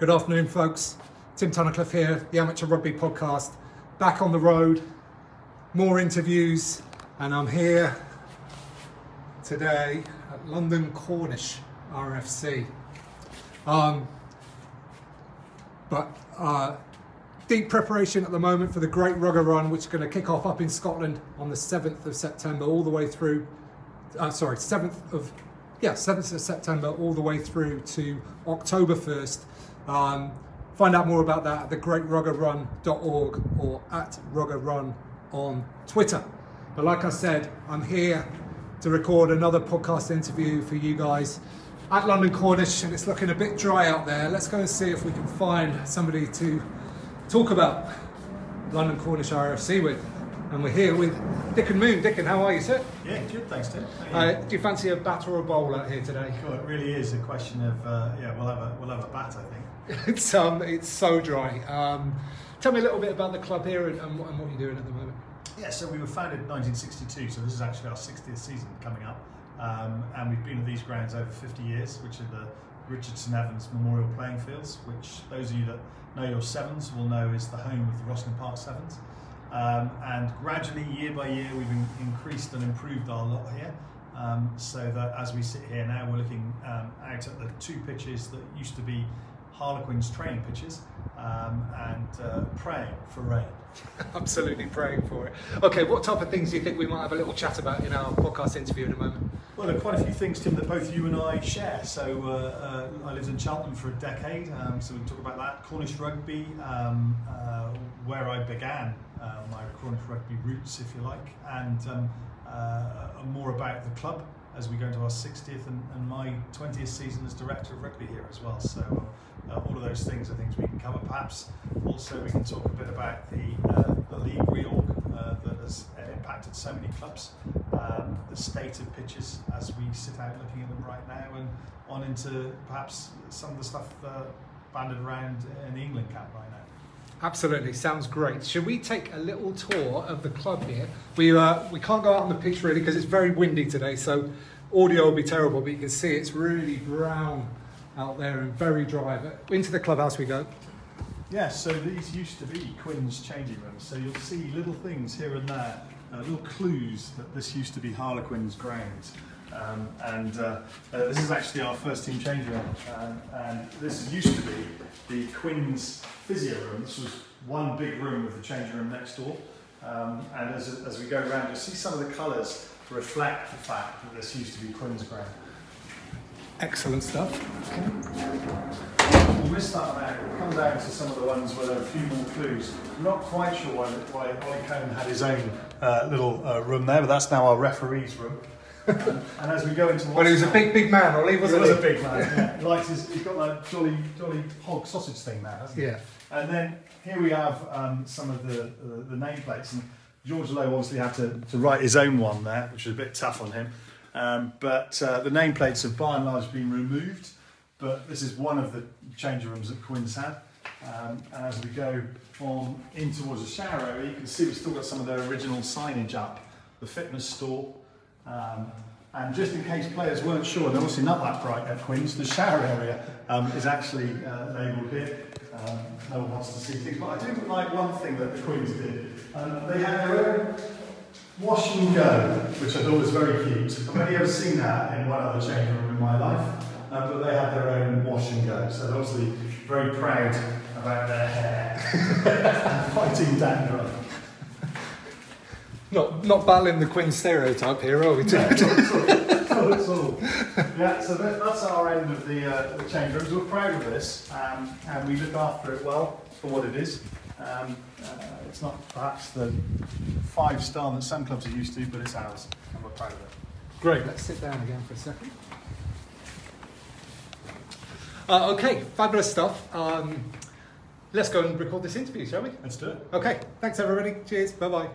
Good afternoon, folks. Tim Tunnicliffe here, the Amateur Rugby Podcast. Back on the road, more interviews, and I'm here today at London Cornish RFC. Deep preparation at the moment for the Great Rugger Run, which is going to kick off up in Scotland on the 7th of September, all the way through. 7th of September, all the way through to October 1st. Find out more about that at thegreatruggerrun.org or at ruggerrun on Twitter. But like I said, I'm here to record another podcast interview for you guys at London Cornish, and it's looking a bit dry out there. Let's go and see if we can find somebody to talk about London Cornish RFC with. And we're here with Dickon Moon. Dickon, how are you, sir? Yeah, good, thanks, Tim. Do you fancy a bat or a bowl out here today? Well, it really is a question of we'll have a bat, I think. It's so dry. Tell me a little bit about the club here and what you're doing at the moment. Yeah, so we were founded in 1962, so this is actually our 60th season coming up, and we've been at these grounds over 50 years, which are the Richardson Evans Memorial Playing Fields, which those of you that know your Sevens will know is the home of the Rosslyn Park Sevens. And gradually, year by year, we've increased and improved our lot here, so that as we sit here now, we're looking out at the two pitches that used to be Harlequins training pitches, and praying for rain. Absolutely praying for it. Okay, what type of things do you think we might have a little chat about in our podcast interview in a moment? Well, there are quite a few things, Tim, that both you and I share. So I lived in Cheltenham for a decade, so we can talk about that. Cornish rugby, where I began my Cornish rugby roots, if you like, and more about the club as we go into our 60th and my 20th season as Director of Rugby here as well. So all of those things are things we can cover. Perhaps also we can talk a bit about the league reorg that has impacted so many clubs, the state of pitches as we sit out looking at them right now, and on into perhaps some of the stuff banded around in the England camp right now. Absolutely, sounds great. Should we take a little tour of the club here? We can't go out on the pitch really because it's very windy today, so audio will be terrible, but you can see it's really brown out there and very dry. But into the clubhouse we go. Yeah, so these used to be Quinn's changing rooms, so you'll see little things here and there, little clues that this used to be Harlequins grounds. This is actually our first team changing room, and this used to be the Quinn's physio room. This was one big room with the changing room next door, and as we go around, you'll see some of the colours reflect the fact that this used to be Quinn's ground. Excellent stuff. We'll miss that one out. We'll come down to some of the ones where there are a few more clues. I'm not quite sure why Ollie Cohen had his own little room there, but that's now our referee's room. And as we go into well, he was a big man, Ollie, wasn't he? He was a big man, yeah. He's got that jolly hog sausage thing now, hasn't he? Yeah. And then here we have some of the nameplates, and George Lowe obviously had to write his own one there, which was a bit tough on him. But the nameplates have by and large been removed, but this is one of the changing rooms that Quinn's had. And as we go on in towards the shower area, you can see we've still got some of their original signage up, the fitness store. And just in case players weren't sure, they're obviously not that bright at Quinn's, the shower area is actually labelled here. No one wants to see things, but I do like one thing that the Quinn's did. They had their own wash and go, which I thought was very cute. I've only ever seen that in one other changing room in my life, but they had their own wash and go, so they're obviously very proud about their hair and fighting dandruff. Not battling the Quinn stereotype here, are we? No, not at all. Yeah, so that's our end of the change rooms. We're proud of this, and we look after it well for what it is. It's not perhaps the 5-star that some clubs are used to, but it's ours, and we're proud of it. Great, let's sit down again for a second. Okay, fabulous stuff. Let's go and record this interview, shall we? Let's do it. Okay, thanks everybody. Cheers, bye-bye.